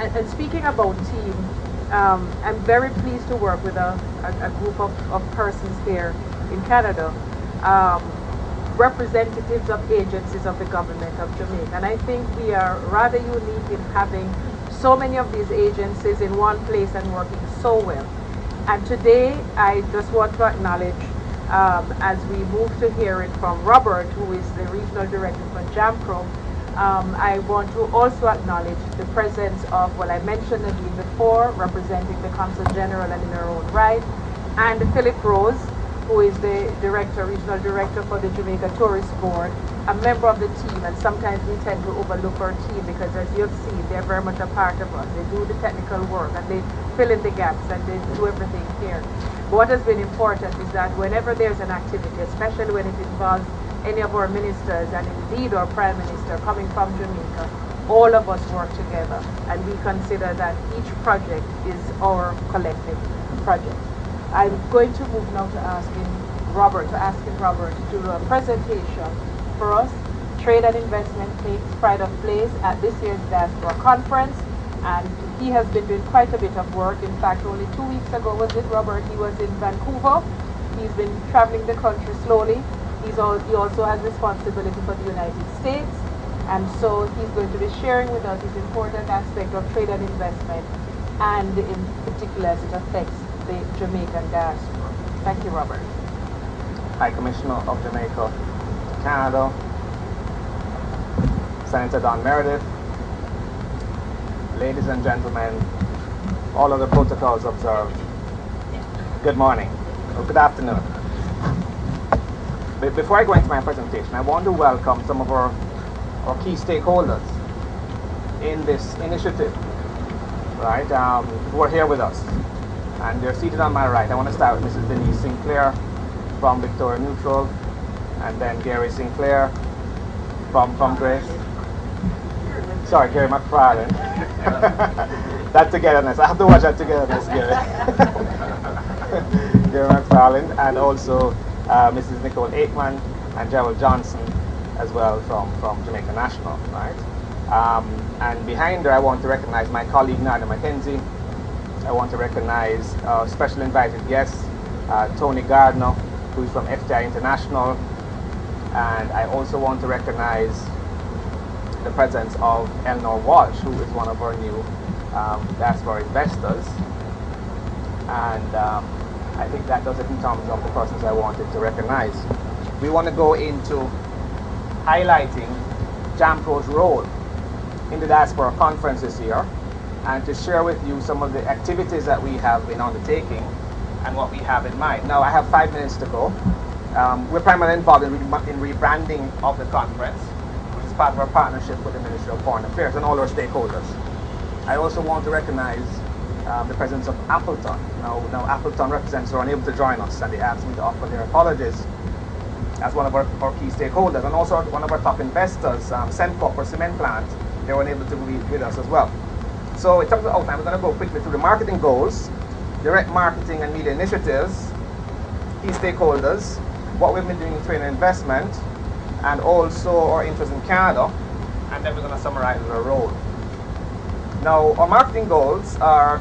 And speaking about team, I'm very pleased to work with a group of persons here in Canada, representatives of agencies of the government of Jamaica. And I think we are rather unique in having so many of these agencies in one place and working so well. And today, I just want to acknowledge, as we move to hear it from Robert, who is the regional director for JAMPRO, I want to also acknowledge the presence of, well, I mentioned Nadine before, representing the Consul General and in her own right, and Philip Rose, who is the director, regional director for the Jamaica Tourist Board, a member of the team, and sometimes we tend to overlook our team because, as you've seen, they're very much a part of us. They do the technical work and they fill in the gaps and they do everything here. But what has been important is that whenever there's an activity, especially when it involves any of our ministers and indeed our Prime Minister coming from Jamaica, all of us work together and we consider that each project is our collective project. I'm going to move now to asking Robert to do a presentation for us. Trade and investment takes pride of place at this year's Diaspora conference, and he has been doing quite a bit of work. In fact, only 2 weeks ago, was it, Robert? He was in Vancouver. He's been traveling the country slowly. He also has responsibility for the United States, and so he's going to be sharing with us this important aspect of trade and investment, and in particular as it affects the Jamaican diaspora. Thank you, Robert. High Commissioner of Jamaica to Canada, Senator Don Meredith, ladies and gentlemen, all of the protocols observed. Good morning, or good afternoon. Before I go into my presentation, I want to welcome some of our key stakeholders in this initiative, right, who are here with us. And they're seated on my right. I want to start with Mrs. Denise Sinclair from Victoria Neutral, and then Gary Sinclair from Grace. Sorry, Gary McFarlane. That togetherness. I have to watch that togetherness, Gary. Gary McFarlane, and also Mrs. Nicole Aikman and Gerald Johnson as well from Jamaica National, right? And behind her, I want to recognize my colleague Nada McKenzie. I want to recognize special invited guests, Tony Gardner, who is from FTI International, and I also want to recognize the presence of Eleanor Walsh, who is one of our new diaspora investors, and I think that does it in terms of the persons I wanted to recognize. We want to go into highlighting JAMPRO's role in the Diaspora Conference this year, and to share with you some of the activities that we have been undertaking and what we have in mind. Now, I have 5 minutes to go. We're primarily involved in rebranding of the conference, which is part of our partnership with the Ministry of Foreign Affairs and all our stakeholders. I also want to recognize the presence of Appleton. Now Appleton representatives are unable to join us, and they asked me to offer their apologies as one of our key stakeholders, and also one of our top investors, Semcorp, or cement plant. They were unable to be with us as well. So in terms of outline, we're going to go quickly through the marketing goals, direct marketing and media initiatives, key stakeholders, what we've been doing in trade and investment, and also our interest in Canada, and then we're going to summarize our role. Now, our marketing goals are,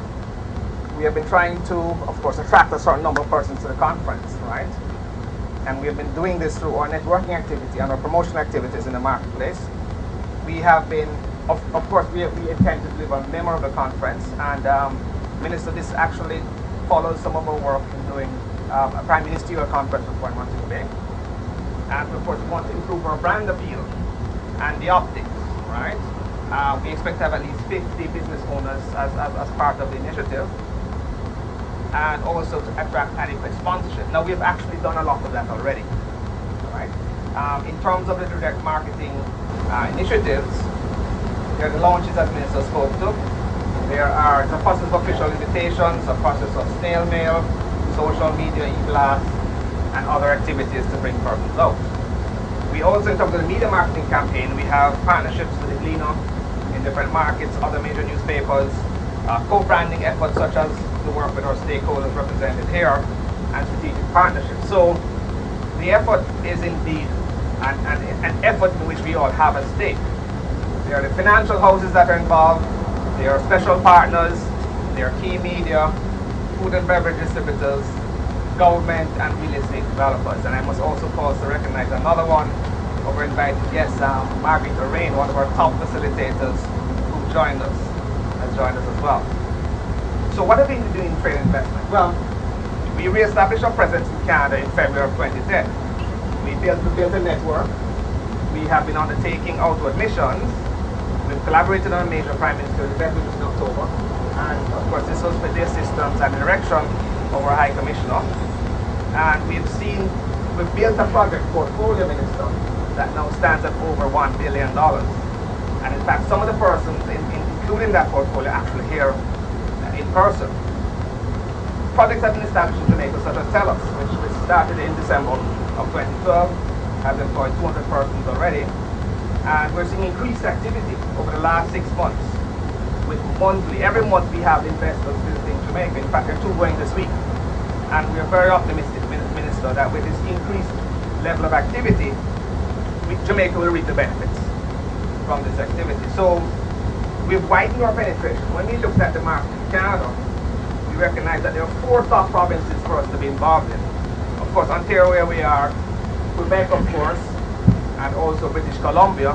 we have been trying to, of course, attract a certain number of persons to the conference, right? And we have been doing this through our networking activity and our promotion activities in the marketplace. We have been, of course, we intend to deliver a memorable conference, and Minister, this actually follows some of our work in doing a Prime Ministerial conference before in Montego Bay. And of course, we want to improve our brand appeal and the optics, right? We expect to have at least 50 business owners as part of the initiative, and also to attract adequate sponsorship. Now, we have actually done a lot of that already, right? In terms of the direct marketing initiatives, there are the launches that Minister spoke to. There are the process of official invitations, a process of snail mail, social media, e-blast, and other activities to bring persons out. We also, in terms of the media marketing campaign, we have partnerships with the Gleaner in different markets, other major newspapers, co-branding efforts such as the work with our stakeholders represented here, and strategic partnerships. So the effort is indeed an effort in which we all have a stake. There are the financial houses that are involved, They are special partners, they are key media, food and beverage distributors, government and real estate developers. And I must also pause to recognize another one of our invited guests, Margaret Rain, one of our top facilitators who has joined us as well. So what have we been doing in trade investment? Well, we re-established our presence in Canada in February of 2010. We built a network. We have been undertaking outward missions. We've collaborated on a major Prime Minister's event, which was in October. And of course, this was with the assistance and direction of our High Commissioner. And we've built a project portfolio, Minister, that now stands at over $1 billion. And in fact, some of the persons including that portfolio actually here in person. Projects have been established in Jamaica, such as TELUS, which started in December of 2012, has employed 200 persons already. And we're seeing increased activity over the last 6 months. With every month we have investors visiting Jamaica. In fact, there are 2 going this week. And we are very optimistic, Minister, that with this increased level of activity, Jamaica will reap the benefits from this activity. So we've widened our penetration. When we looked at the market in Canada, we recognize that there are 4 top provinces for us to be involved in. Of course, Ontario, where we are, Quebec, of course, and also British Columbia,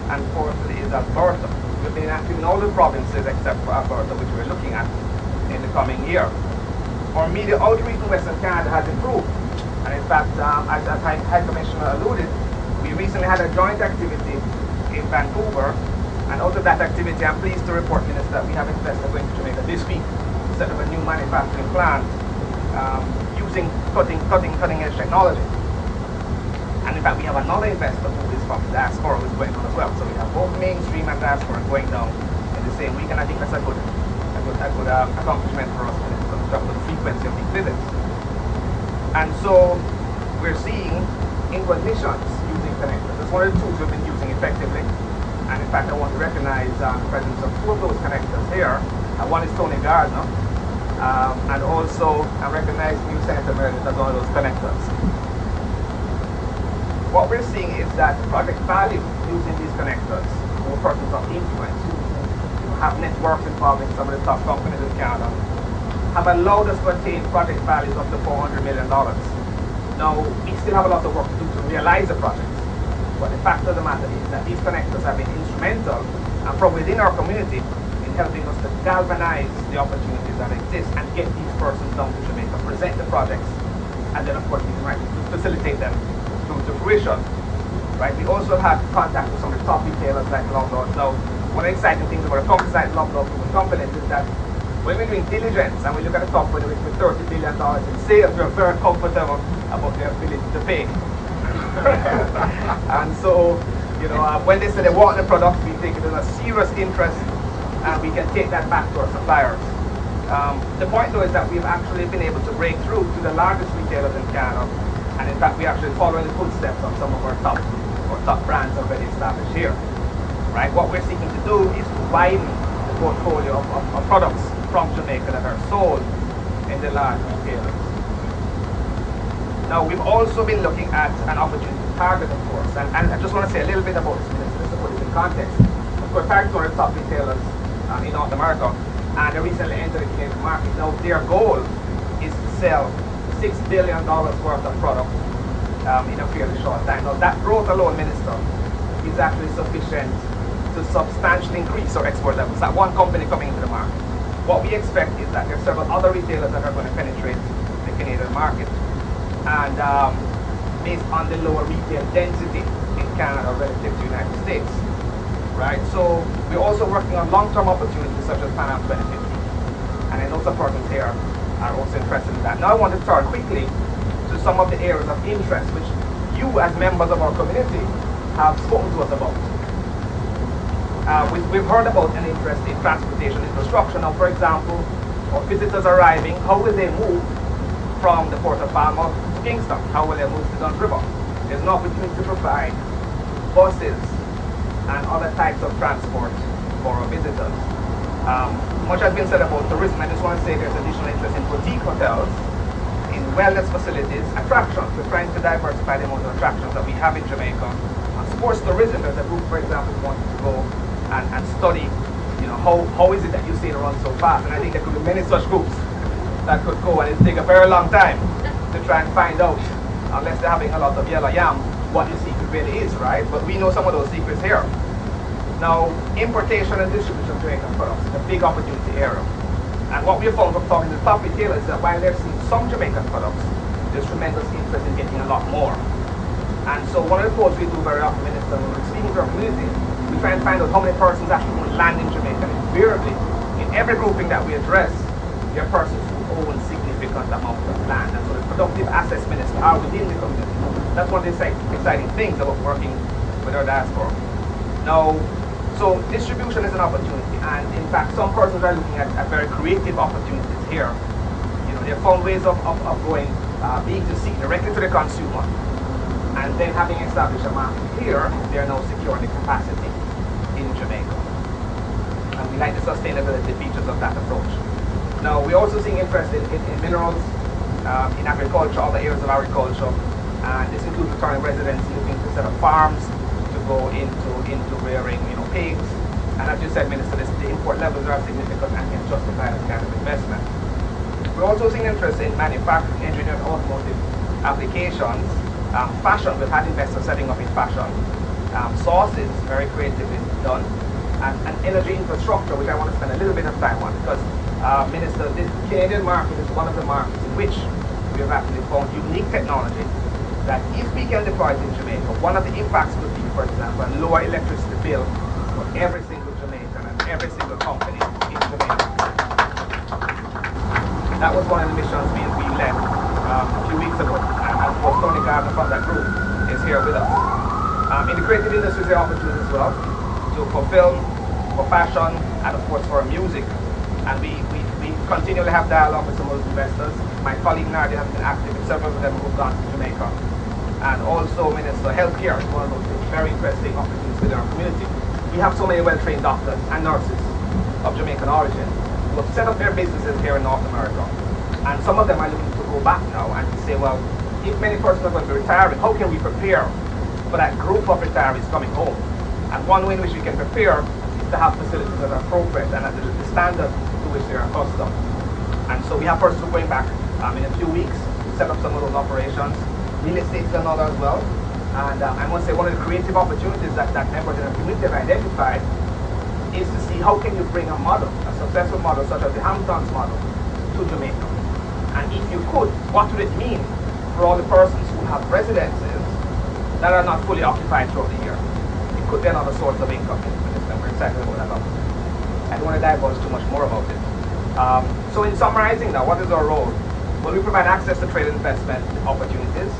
and fourthly is Alberta. We've been active in all the provinces except for Alberta, which we're looking at in the coming year. Our media outreach in Western Canada has improved. And in fact, as High Commissioner alluded, we recently had a joint activity in Vancouver. And out of that activity, I'm pleased to report, Minister, that we have investors going to Jamaica this week to set up a new manufacturing plant using cutting-edge technology. And in fact, we have another investor who is from Diaspora who is going on as well. So we have both mainstream and Diaspora going down in the same week, and I think that's a good accomplishment for us in terms of the frequency of these visits. And so we're seeing inward missions using connectors. That's one of the tools we've been using effectively. And in fact, I want to recognize the presence of 2 of those connectors here. One is Tony Gardner, and also I recognize new Senator Meredith as one of those connectors. What we're seeing is that the project value using these connectors for persons of influence who have networks involving some of the top companies in Canada have allowed us to attain project values up to $400 million. Now, we still have a lot of work to do to realize the projects. But the fact of the matter is that these connectors have been instrumental and from within our community in helping us to galvanize the opportunities that exist and get these persons down to Jamaica, present the projects, and then of course we can facilitate them to fruition. Right? We also have contact with some of the top retailers like Loblaws. Now, one of the exciting things about a company like Loblaws companies is that when we're doing diligence and we look at a company with $30 billion in sales, we're very comfortable about their ability to pay. And so, when they say they want the product, we take it as a serious interest and we can take that back to our suppliers. The point though is that we've actually been able to break through to the largest retailers in Canada, and in fact we're actually following the footsteps of some of our top brands already established here. Right? What we're seeking to do is to widen the portfolio of products from Jamaica that are sold in the large retailers. Now, we've also been looking at an opportunity to target, of course, and I just want to say a little bit about this, just to put it in context. Of course, target one of the top retailers in North America, and they recently entered the Canadian market. Now, their goal is to sell $6 billion worth of product in a fairly short time. Now, that growth alone, Minister, is actually sufficient to substantially increase our export levels. That one company coming into the market. What we expect is that there are several other retailers that are going to penetrate the Canadian market. And based on the lower retail density in Canada relative to the United States, right? So we're also working on long-term opportunities such as Pan Am 2050, and I know some persons here are also interested in that. Now I want to turn quickly to some of the areas of interest which you as members of our community have spoken to us about. We've heard about an interest in transportation infrastructure. Now, for example, our visitors arriving, how will they move from the Port of Palma to Kingston? How will they move to Duns River? There's an opportunity to provide buses and other types of transport for our visitors. Much has been said about tourism. I just want to say there's additional interest in boutique hotels, in wellness facilities, attractions. We're trying to diversify the amount of attractions that we have in Jamaica. Sports tourism, there's a group, for example, who wants to go and study You know, how is it that you've seen it run so fast? And I think there could be many such groups that could go, and it'll take a very long time to try and find out, unless they're having a lot of yellow yam, what the secret really is, right? But we know some of those secrets here. Now, importation and distribution of Jamaican products is a big opportunity area. And what we have found from talking to the top retailers is that while they've seen some Jamaican products, there's tremendous interest in getting a lot more. And so one of the quotes we do very often, Minister, when we're speaking to our community, we try and find out how many persons actually own land in Jamaica. And invariably, in every grouping that we address, there are persons who own significant amount of land. And so the productive assets minister are within the community. That's one of the exciting things about working with our diaspora. Now, so distribution is an opportunity, and in fact, some persons are looking at very creative opportunities here. You know, they have found ways of going B2C, directly to the consumer, and then having established a market here, they are now securing the capacity in Jamaica. And we like the sustainability features of that approach. Now, we're also seeing interest in minerals, in agriculture, other areas of agriculture, and this includes returning residents looking to set up farms, to go into rearing, you know, pigs. And as you said, Minister, the import levels are significant and can justify that kind of investment. We're also seeing interest in manufacturing, engineering, automotive applications. Fashion, we've had investors setting up in fashion. Sauces, very creatively done. And energy infrastructure, which I want to spend a little bit of time on, because, Minister, the Canadian market is one of the markets in which we have actually found unique technology that if we can deploy it in Jamaica, one of the impacts would be, for example, a lower electricity bill for every single Jamaican and every single company in Jamaica. That was one of the missions we led a few weeks ago, and of course Tony Gardner from that group is here with us. In the creative industries, there are opportunities as well, for film, for fashion, and of course for music. And we continually have dialogue with some of those investors. My colleague Nadia has been active with several of them who've gone to Jamaica. And also, Minister, healthcare is one of those very interesting opportunities within our community. We have so many well-trained doctors and nurses of Jamaican origin who have set up their businesses here in North America. And some of them are looking to go back now and to say, well, if many persons are going to be retiring, how can we prepare for that group of retirees coming home? And one way in which we can prepare is to have facilities that are appropriate and at the standard to which they are accustomed. And so we have persons who are going back in a few weeks to set up some of those operations. Real estate is another as well. And I must say one of the creative opportunities that members in the community have identified is to see how can you bring a model, a successful model such as the Hamptons model, to Jamaica. And if you could, what would it mean for all the persons who have residences that are not fully occupied throughout the year? It could be another source of income. We're excited about that. I don't want to divulge too much more about it. So in summarizing now, what is our role? Well, we provide access to trade and investment opportunities,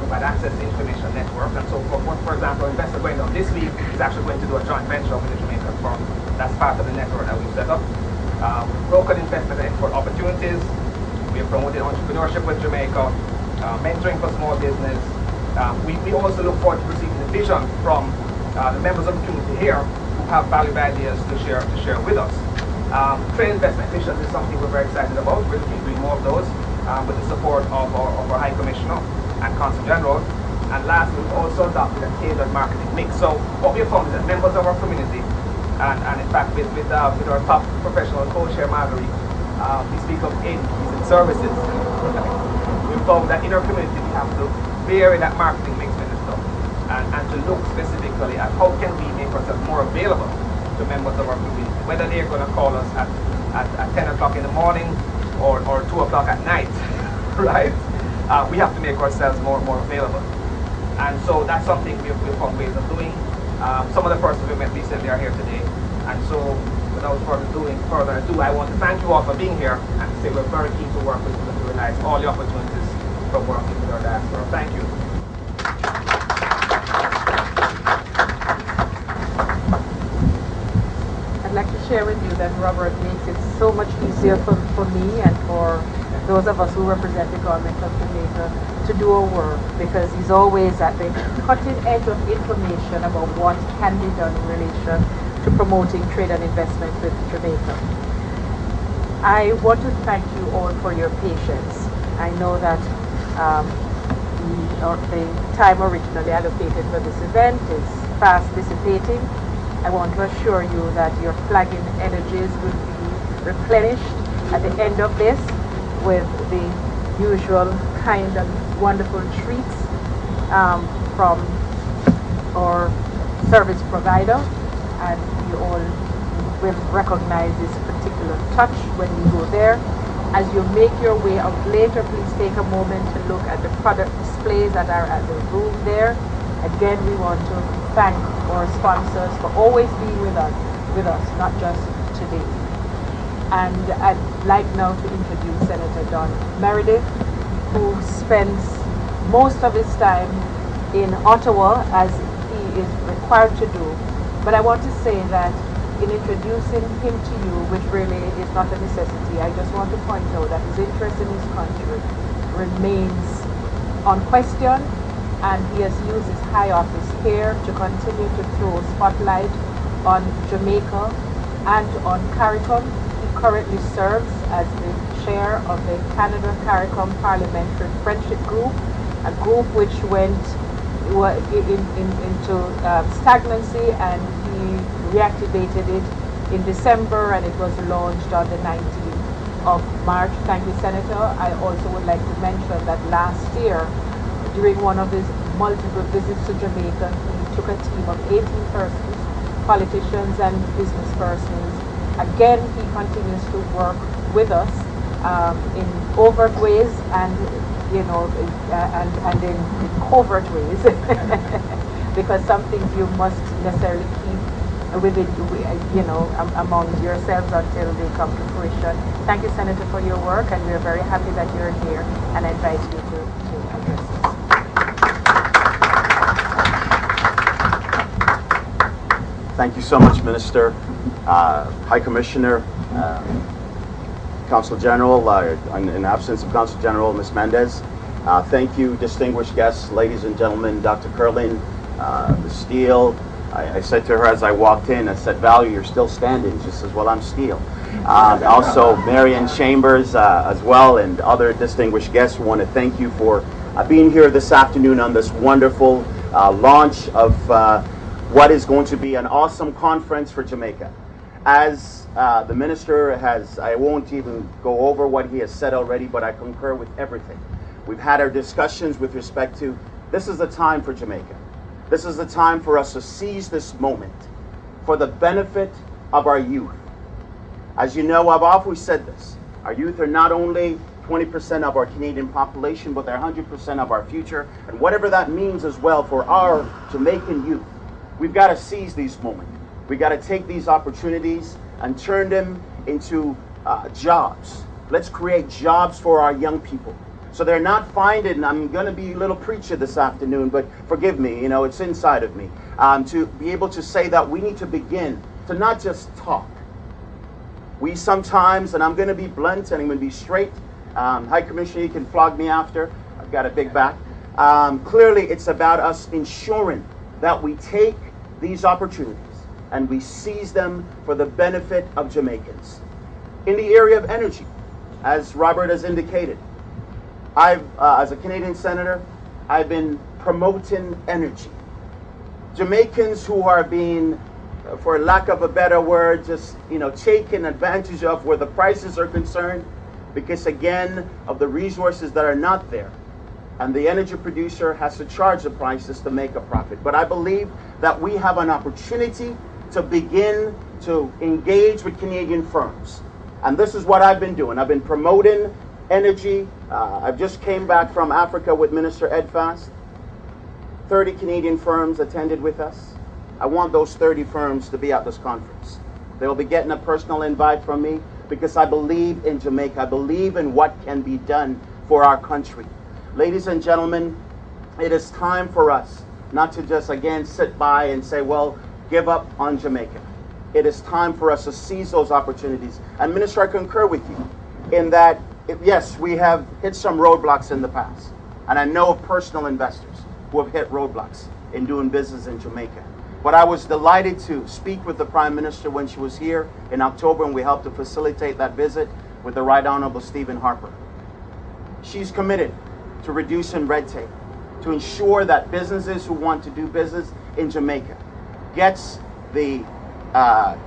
provide access to information network, and so for example, an investor going down this week is actually going to do a joint venture with a Jamaican firm. That's part of the network that we've set up. Brokered investment and export opportunities. We have promoted entrepreneurship with Jamaica, mentoring for small business. We also look forward to receiving the vision from the members of the community here who have valuable ideas to share with us. Trade investment missions is something we're very excited about. We're looking to do more of those with the support of our High Commissioner and Consul General. And lastly, we've also adopted a tailored marketing mix. So what we have found is that members of our community, and in fact with our top professional co-chair Marjorie, we speak of aid and services. We found that in our community we have to vary that marketing mix, Minister, and to look specifically at how can we make ourselves more available to members of our community, whether they're going to call us at 10 o'clock in the morning or 2 o'clock at night, right? We have to make ourselves more available. And so that's something we've found ways of doing. Some of the persons we met recently are here today. And so without further ado, I want to thank you all for being here and say we're very keen to work with you and to realize all the opportunities from working with our diaspora. Thank you. I'd like to share with you that Robert makes it so much easier for me and for those of us who represent the government of Jamaica to do our work, because he's always at the cutting edge of information about what can be done in relation to promoting trade and investment with Jamaica. I want to thank you all for your patience. I know that the time originally allocated for this event is fast dissipating, I want to assure you that your flagging energies will be replenished at the end of this with the usual kind and wonderful treats from our service provider, and you all will recognize this particular touch when you go there. As you make your way out later, please take a moment to look at the product displays that are at the room there. Again, we want to thank our sponsors for always being with us, not just today. And I'd like now to introduce Senator Don Meredith, who spends most of his time in Ottawa, as he is required to do. But I want to say that in introducing him to you, which really is not a necessity, I just want to point out that his interest in his country remains unquestioned, and he has used his high office here to continue to throw spotlight on Jamaica and on CARICOM. He currently serves as the chair of the Canada-CARICOM Parliamentary Friendship Group, a group which went into stagnancy, and he reactivated it in December, and it was launched on the 19th of March. Thank you, Senator. I also would like to mention that last year, during one of his multiple visits to Jamaica, he took a team of 18 persons, politicians and business persons. Again, he continues to work with us in overt ways and and in covert ways, because some things you must necessarily keep within, among yourselves until they come to fruition. Thank you, Senator, for your work, and we are very happy that you're here, and I invite you to address us. Thank you so much, Minister, High Commissioner, Consul General, in absence of Consul General, Ms. Mendez. Thank you, distinguished guests, ladies and gentlemen, Dr. Curlin, Ms. Steele. I said to her as I walked in, I said, Valerie, you're still standing. She says, well, I'm Steele. Also, Marion Chambers as well, and other distinguished guests. We want to thank you for being here this afternoon on this wonderful launch of what is going to be an awesome conference for Jamaica. As the Minister has, I won't even go over what he has said already, but I concur with everything. We've had our discussions with respect to, this is the time for Jamaica. This is the time for us to seize this moment for the benefit of our youth. As you know, I've always said this. Our youth are not only 20% of our Canadian population, but they're 100% of our future. And whatever that means as well for our Jamaican youth, we've got to seize these moments. We've got to take these opportunities and turn them into jobs. Let's create jobs for our young people. So they're not finding, I'm going to be a little preacher this afternoon, but forgive me, it's inside of me, to be able to say that we need to begin to not just talk. We sometimes, and I'm going to be blunt and I'm going to be straight, High Commissioner, you can flog me after, I've got a big back. Clearly, it's about us ensuring that we take these opportunities and we seize them for the benefit of Jamaicans. In the area of energy, as Robert has indicated, as a Canadian Senator, I've been promoting energy. Jamaicans who are being, for lack of a better word, just taken advantage of where the prices are concerned, because again, of the resources that are not there. And the energy producer has to charge the prices to make a profit. But I believe that we have an opportunity to begin to engage with Canadian firms. And this is what I've been doing. I've been promoting energy. I've just came back from Africa with Minister Ed Fast. 30 Canadian firms attended with us. I want those 30 firms to be at this conference. They'll be getting a personal invite from me because I believe in Jamaica. I believe in what can be done for our country. Ladies and gentlemen, it is time for us not to just again sit by and say, well, give up on Jamaica. It is time for us to seize those opportunities. And Minister, I concur with you in that, yes, we have hit some roadblocks in the past. And I know of personal investors who have hit roadblocks in doing business in Jamaica. But I was delighted to speak with the Prime Minister when she was here in October, and we helped to facilitate that visit with the Right Honorable Stephen Harper. She's committed to reducing red tape, to ensure that businesses who want to do business in Jamaica gets the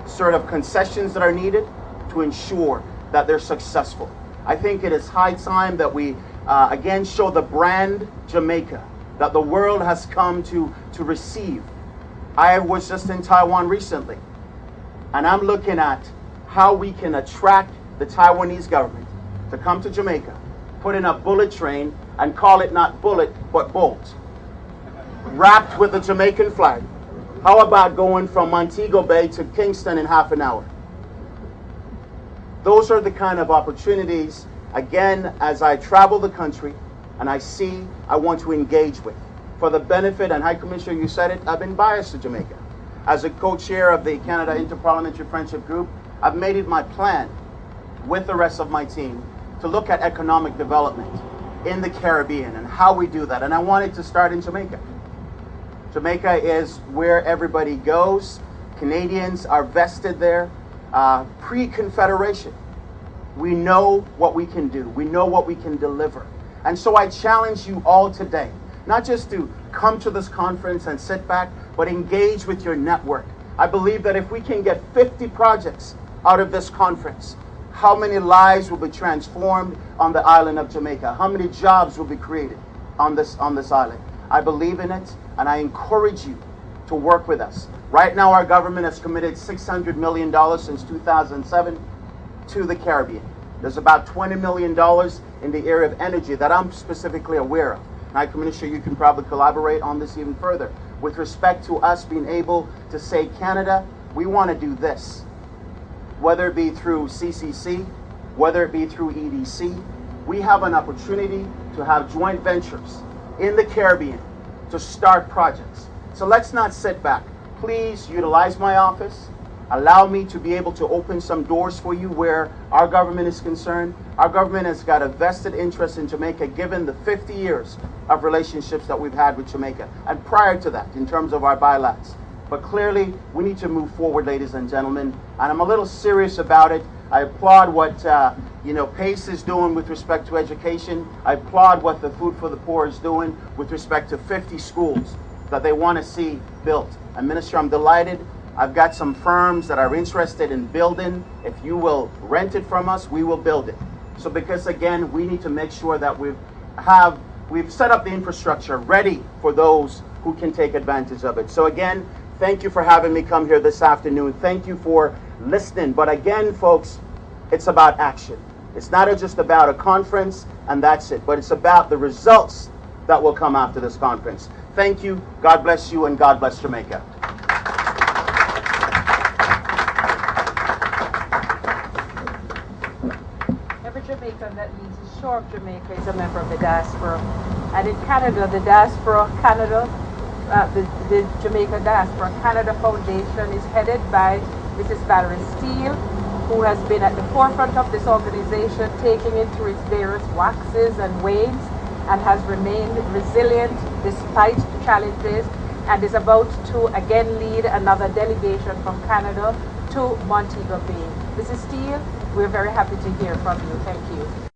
sort of concessions that are needed to ensure that they're successful. I think it is high time that we again show the brand Jamaica that the world has come to receive. I was just in Taiwan recently, and I'm looking at how we can attract the Taiwanese government to come to Jamaica, put in a bullet train and call it not bullet but bolt, wrapped with the Jamaican flag. How about going from Montego Bay to Kingston in half an hour? Those are the kind of opportunities, again, as I travel the country and I see, I want to engage with. For the benefit, and High Commissioner, you said it, I've been biased to Jamaica. As a co-chair of the Canada Interparliamentary Friendship Group, I've made it my plan with the rest of my team to look at economic development in the Caribbean and how we do that. And I wanted to start in Jamaica. Jamaica is where everybody goes. Canadians are vested there. Pre-Confederation. We know what we can do. We know what we can deliver. And so I challenge you all today, not just to come to this conference and sit back, but engage with your network. I believe that if we can get 50 projects out of this conference, how many lives will be transformed on the island of Jamaica? How many jobs will be created on this island? I believe in it, and I encourage you to work with us. Right now, our government has committed $600 million since 2007 to the Caribbean. There's about $20 million in the area of energy that I'm specifically aware of. And I can assure you can probably collaborate on this even further with respect to us being able to say, Canada, we want to do this. Whether it be through CCC, whether it be through EDC, we have an opportunity to have joint ventures in the Caribbean to start projects. So let's not sit back. Please utilize my office. Allow me to be able to open some doors for you where our government is concerned. Our government has got a vested interest in Jamaica given the 50 years of relationships that we've had with Jamaica and prior to that in terms of our bilaterals. But clearly we need to move forward, ladies and gentlemen, and I'm a little serious about it. I applaud what PACE is doing with respect to education. I applaud what the Food for the Poor is doing with respect to 50 schools that they want to see built. And Minister, I'm delighted. I've got some firms that are interested in building. If you will rent it from us, we will build it. So because again, we need to make sure that we've set up the infrastructure ready for those who can take advantage of it. So again, thank you for having me come here this afternoon. Thank you for listening. But again, folks, it's about action. It's not just about a conference and that's it, but it's about the results that will come after this conference. Thank you. God bless you and God bless Jamaica. Every Jamaican that leaves the shore of Jamaica is a member of the diaspora. And in Canada, the Diaspora Canada, the Jamaica Diaspora Canada Foundation is headed by Mrs. Valerie Steele, who has been at the forefront of this organization, taking it through its various waxes and waves, and has remained resilient despite the challenges, and is about to again lead another delegation from Canada to Montego Bay. Mrs. Steele, we're very happy to hear from you. Thank you.